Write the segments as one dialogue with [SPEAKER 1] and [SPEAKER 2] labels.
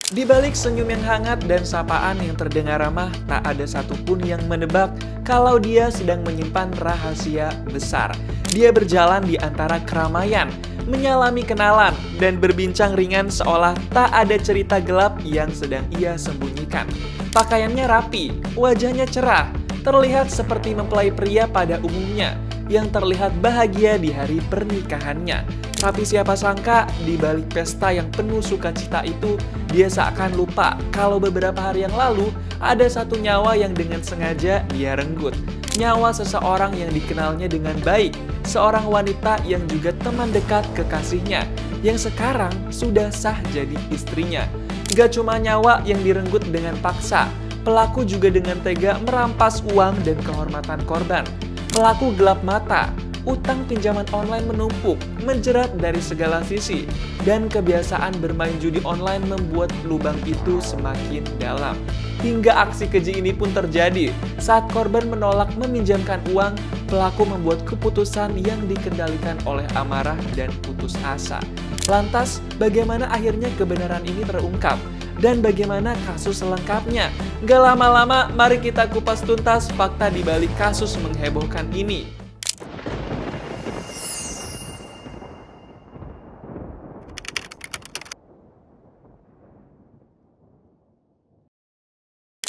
[SPEAKER 1] Di balik senyum yang hangat dan sapaan yang terdengar ramah, tak ada satupun yang menebak kalau dia sedang menyimpan rahasia besar. Dia berjalan di antara keramaian, menyalami kenalan, dan berbincang ringan seolah tak ada cerita gelap yang sedang ia sembunyikan. Pakaiannya rapi, wajahnya cerah, terlihat seperti mempelai pria pada umumnya, yang terlihat bahagia di hari pernikahannya. Tapi siapa sangka, di balik pesta yang penuh sukacita itu, dia seakan lupa kalau beberapa hari yang lalu ada satu nyawa yang dengan sengaja dia renggut. Nyawa seseorang yang dikenalnya dengan baik, seorang wanita yang juga teman dekat kekasihnya, yang sekarang sudah sah jadi istrinya. Gak cuma nyawa yang direnggut dengan paksa, pelaku juga dengan tega merampas uang dan kehormatan korban. Pelaku gelap mata, utang pinjaman online menumpuk, menjerat dari segala sisi, dan kebiasaan bermain judi online membuat lubang itu semakin dalam. Hingga aksi keji ini pun terjadi. Saat korban menolak meminjamkan uang, pelaku membuat keputusan yang dikendalikan oleh amarah dan putus asa. Lantas, bagaimana akhirnya kebenaran ini terungkap? Dan bagaimana kasus selengkapnya? Gak lama-lama, mari kita kupas tuntas fakta di balik kasus menghebohkan ini.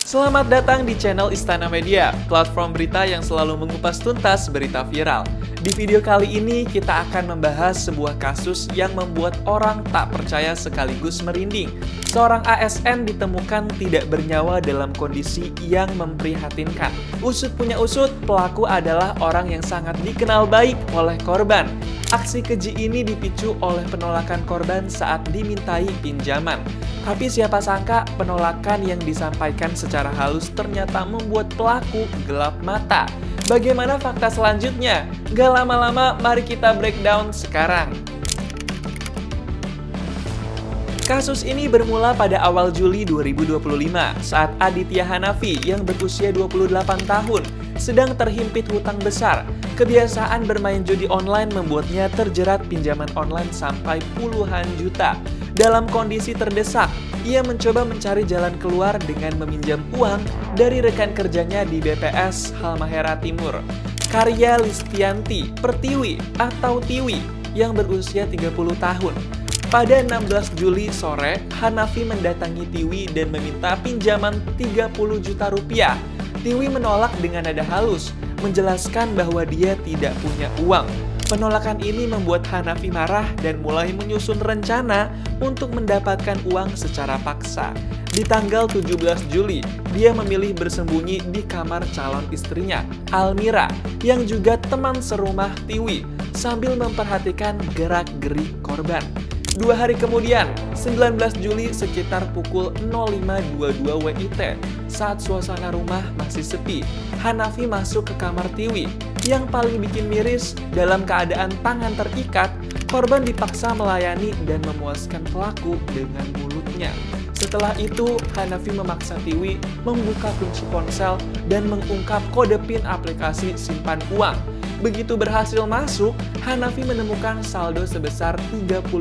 [SPEAKER 1] Selamat datang di channel Istana Media, platform berita yang selalu mengupas tuntas berita viral. Di video kali ini kita akan membahas sebuah kasus yang membuat orang tak percaya sekaligus merinding. Seorang ASN ditemukan tidak bernyawa dalam kondisi yang memprihatinkan. Usut punya usut, pelaku adalah orang yang sangat dikenal baik oleh korban. Aksi keji ini dipicu oleh penolakan korban saat dimintai pinjaman. Tapi siapa sangka penolakan yang disampaikan secara halus ternyata membuat pelaku gelap mata. Bagaimana fakta selanjutnya? Gak lama-lama, mari kita breakdown sekarang. Kasus ini bermula pada awal Juli 2025 saat Aditya Hanafi yang berusia 28 tahun sedang terhimpit hutang besar. Kebiasaan bermain judi online membuatnya terjerat pinjaman online sampai puluhan juta. Dalam kondisi terdesak, ia mencoba mencari jalan keluar dengan meminjam uang dari rekan kerjanya di BPS Halmahera Timur, Karya Listianti Pertiwi atau Tiwi yang berusia 30 tahun. Pada 16 Juli sore, Hanafi mendatangi Tiwi dan meminta pinjaman 30 juta rupiah. Tiwi menolak dengan nada halus, menjelaskan bahwa dia tidak punya uang. Penolakan ini membuat Hanafi marah dan mulai menyusun rencana untuk mendapatkan uang secara paksa. Di tanggal 17 Juli, dia memilih bersembunyi di kamar calon istrinya, Almira, yang juga teman serumah Tiwi, sambil memperhatikan gerak-gerik korban. 2 hari kemudian, 19 Juli sekitar pukul 05.22 WIT, saat suasana rumah masih sepi, Hanafi masuk ke kamar Tiwi. Yang paling bikin miris, dalam keadaan tangan terikat, korban dipaksa melayani dan memuaskan pelaku dengan mulutnya. Setelah itu, Hanafi memaksa Tiwi membuka kunci ponsel dan mengungkap kode PIN aplikasi simpan uang. Begitu berhasil masuk, Hanafi menemukan saldo sebesar 38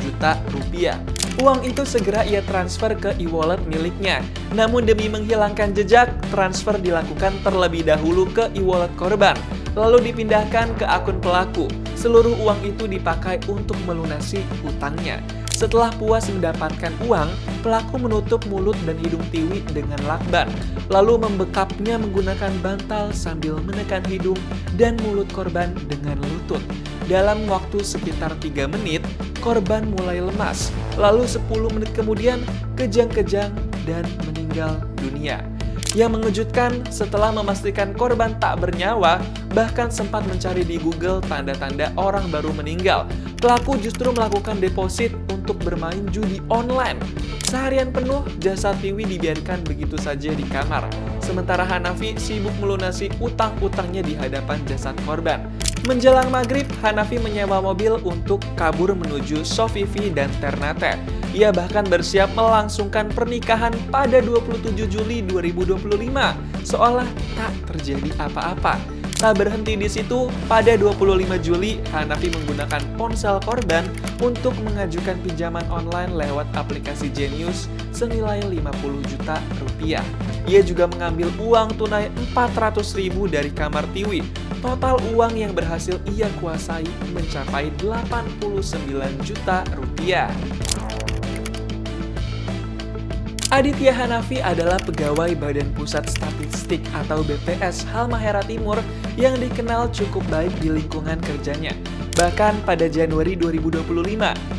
[SPEAKER 1] juta rupiah. Uang itu segera ia transfer ke e-wallet miliknya. Namun demi menghilangkan jejak, transfer dilakukan terlebih dahulu ke e-wallet korban, lalu dipindahkan ke akun pelaku. Seluruh uang itu dipakai untuk melunasi hutangnya. Setelah puas mendapatkan uang, pelaku menutup mulut dan hidung Tiwi dengan lakban, lalu membekapnya menggunakan bantal sambil menekan hidung dan mulut korban dengan lutut. Dalam waktu sekitar 3 menit, korban mulai lemas, lalu 10 menit kemudian kejang-kejang dan meninggal dunia. Yang mengejutkan, setelah memastikan korban tak bernyawa, bahkan sempat mencari di Google tanda-tanda orang baru meninggal, pelaku justru melakukan deposit untuk bermain judi online. Seharian penuh, jasad Tiwi dibiarkan begitu saja di kamar. Sementara Hanafi sibuk melunasi utang-utangnya di hadapan jasad korban. Menjelang maghrib, Hanafi menyewa mobil untuk kabur menuju Sofivi dan Ternate. Ia bahkan bersiap melangsungkan pernikahan pada 27 Juli 2025, seolah tak terjadi apa-apa. Tak berhenti di situ, pada 25 Juli, Hanafi menggunakan ponsel korban untuk mengajukan pinjaman online lewat aplikasi Genius senilai 50 juta rupiah. Ia juga mengambil uang tunai 400.000 dari kamar Tiwi. Total uang yang berhasil ia kuasai mencapai 89 juta rupiah. Aditya Hanafi adalah pegawai Badan Pusat Statistik atau BPS Halmahera Timur yang dikenal cukup baik di lingkungan kerjanya. Bahkan pada Januari 2025,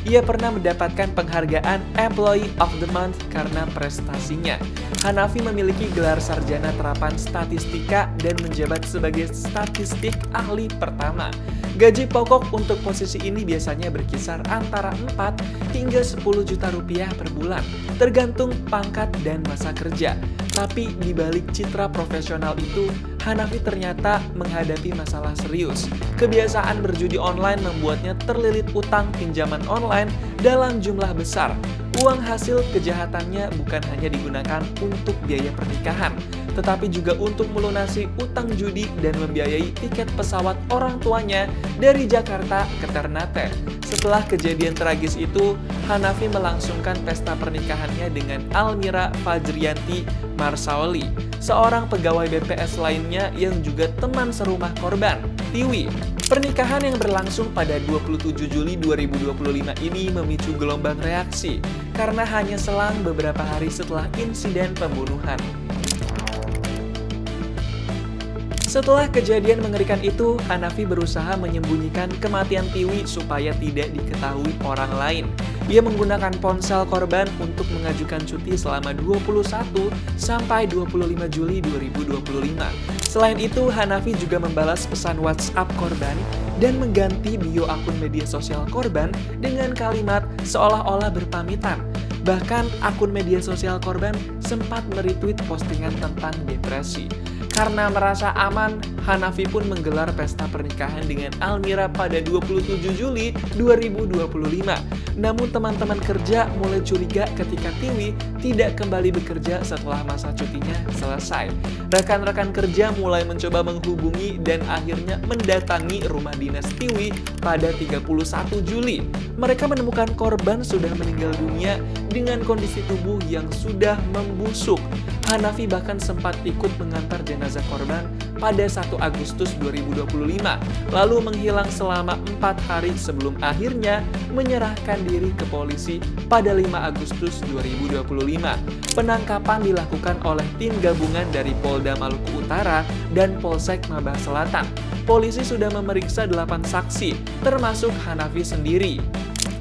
[SPEAKER 1] ia pernah mendapatkan penghargaan Employee of the Month karena prestasinya. Hanafi memiliki gelar sarjana terapan statistika dan menjabat sebagai statistik ahli pertama. Gaji pokok untuk posisi ini biasanya berkisar antara 4 hingga 10 juta rupiah per bulan, tergantung pangkat dan masa kerja. Tapi di balik citra profesional itu, Hanafi ternyata menghadapi masalah serius. Kebiasaan berjudi online membuatnya terlilit utang pinjaman online dalam jumlah besar. Uang hasil kejahatannya bukan hanya digunakan untuk biaya pernikahan, tetapi juga untuk melunasi utang judi dan membiayai tiket pesawat orang tuanya dari Jakarta ke Ternate. Setelah kejadian tragis itu, Hanafi melangsungkan pesta pernikahannya dengan Almira Fajriyanti Marsaoli, seorang pegawai BPS lainnya yang juga teman serumah korban, Tiwi. Pernikahan yang berlangsung pada 27 Juli 2025 ini memicu gelombang reaksi karena hanya selang beberapa hari setelah insiden pembunuhan. Setelah kejadian mengerikan itu, Hanafi berusaha menyembunyikan kematian Tiwi supaya tidak diketahui orang lain. Ia menggunakan ponsel korban untuk mengajukan cuti selama 21 sampai 25 Juli 2025. Selain itu, Hanafi juga membalas pesan WhatsApp korban dan mengganti bio akun media sosial korban dengan kalimat seolah-olah berpamitan. Bahkan akun media sosial korban sempat meretweet postingan tentang depresi. Karena merasa aman, Hanafi pun menggelar pesta pernikahan dengan Almira pada 27 Juli 2025. Namun teman-teman kerja mulai curiga ketika Tiwi tidak kembali bekerja setelah masa cutinya selesai. Rekan-rekan kerja mulai mencoba menghubungi dan akhirnya mendatangi rumah dinas Tiwi pada 31 Juli. Mereka menemukan korban sudah meninggal dunia dengan kondisi tubuh yang sudah membusuk. Hanafi bahkan sempat ikut mengantar jenazah korban pada 1 Agustus 2025, lalu menghilang selama 4 hari sebelum akhirnya menyerahkan diri ke polisi pada 5 Agustus 2025. Penangkapan dilakukan oleh tim gabungan dari Polda Maluku Utara dan Polsek Mabah Selatan. Polisi sudah memeriksa 8 saksi, termasuk Hanafi sendiri.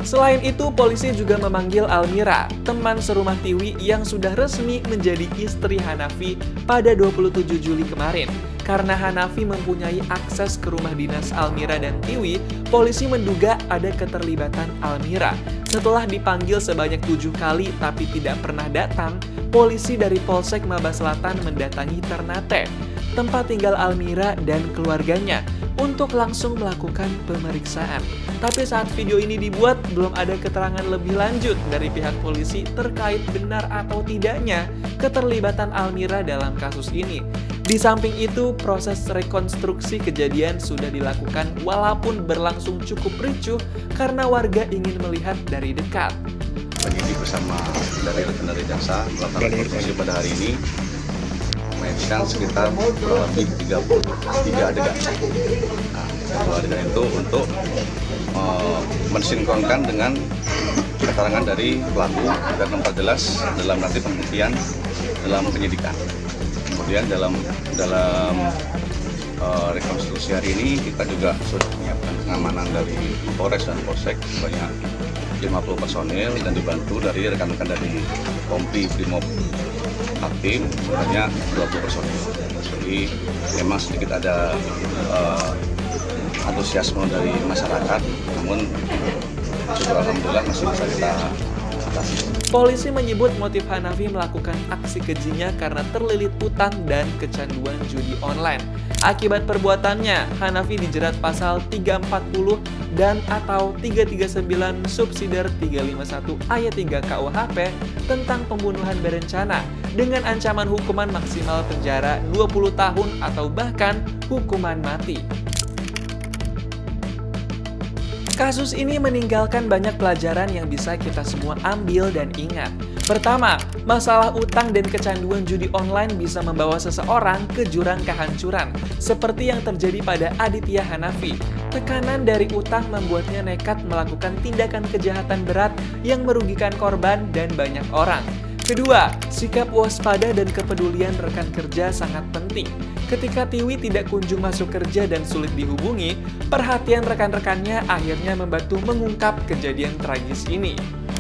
[SPEAKER 1] Selain itu, polisi juga memanggil Almira, teman serumah Tiwi yang sudah resmi menjadi istri Hanafi pada 27 Juli kemarin. Karena Hanafi mempunyai akses ke rumah dinas Almira dan Tiwi, polisi menduga ada keterlibatan Almira. Setelah dipanggil sebanyak 7 kali tapi tidak pernah datang, polisi dari Polsek Mabah Selatan mendatangi Ternate, tempat tinggal Almira dan keluarganya, untuk langsung melakukan pemeriksaan. Tapi saat video ini dibuat, belum ada keterangan lebih lanjut dari pihak polisi terkait benar atau tidaknya keterlibatan Almira dalam kasus ini. Di samping itu, proses rekonstruksi kejadian sudah dilakukan walaupun berlangsung cukup ricuh karena warga ingin melihat dari dekat.
[SPEAKER 2] Penyidik bersama dari rekan-rekan jaksa melakukan rekonstruksi pada hari ini menyajikan sekitar lebih 33 adegan. Nah, adegan itu untuk mensinkronkan dengan keterangan dari pelaku agar memperjelas dalam nanti pembuktian dalam penyidikan. Kemudian dalam rekonstruksi hari ini kita juga sudah menyiapkan pengamanan dari Polres dan Polsek sebanyak 50 personil dan dibantu dari rekan-rekan dari Kompi Brimob Hakim sebanyak 20 personil. Jadi memang sedikit ada antusiasme dari masyarakat, namun alhamdulillah masih bisa kita atasi.
[SPEAKER 1] Polisi menyebut motif Hanafi melakukan aksi kejinya karena terlilit utang dan kecanduan judi online. Akibat perbuatannya, Hanafi dijerat pasal 340 dan atau 339 subsidiar 351 ayat 3 KUHP tentang pembunuhan berencana dengan ancaman hukuman maksimal penjara 20 tahun atau bahkan hukuman mati. Kasus ini meninggalkan banyak pelajaran yang bisa kita semua ambil dan ingat. Pertama, masalah utang dan kecanduan judi online bisa membawa seseorang ke jurang kehancuran, seperti yang terjadi pada Aditya Hanafi. Tekanan dari utang membuatnya nekat melakukan tindakan kejahatan berat yang merugikan korban dan banyak orang. Kedua, sikap waspada dan kepedulian rekan kerja sangat penting. Ketika Tiwi tidak kunjung masuk kerja dan sulit dihubungi, perhatian rekan-rekannya akhirnya membantu mengungkap kejadian tragis ini.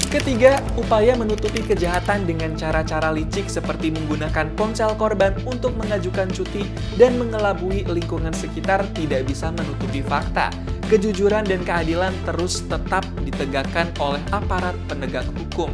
[SPEAKER 1] Ketiga, upaya menutupi kejahatan dengan cara-cara licik seperti menggunakan ponsel korban untuk mengajukan cuti dan mengelabui lingkungan sekitar tidak bisa menutupi fakta. Kejujuran dan keadilan terus tetap ditegakkan oleh aparat penegak hukum.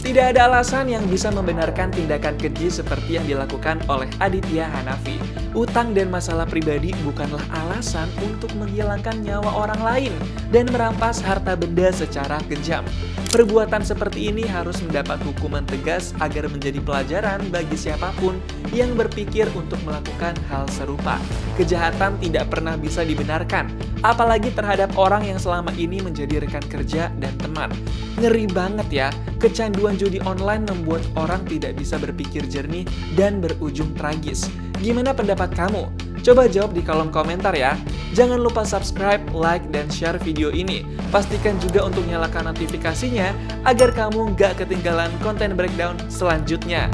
[SPEAKER 1] Tidak ada alasan yang bisa membenarkan tindakan keji seperti yang dilakukan oleh Aditya Hanafi. Utang dan masalah pribadi bukanlah alasan untuk menghilangkan nyawa orang lain dan merampas harta benda secara kejam. Perbuatan seperti ini harus mendapat hukuman tegas agar menjadi pelajaran bagi siapapun yang berpikir untuk melakukan hal serupa. Kejahatan tidak pernah bisa dibenarkan, apalagi terhadap orang yang selama ini menjadi rekan kerja dan teman. Ngeri banget ya, kecanduan judi online membuat orang tidak bisa berpikir jernih dan berujung tragis. Gimana pendapat kamu? Coba jawab di kolom komentar ya. Jangan lupa subscribe, like, dan share video ini. Pastikan juga untuk nyalakan notifikasinya agar kamu gak ketinggalan konten breakdown selanjutnya.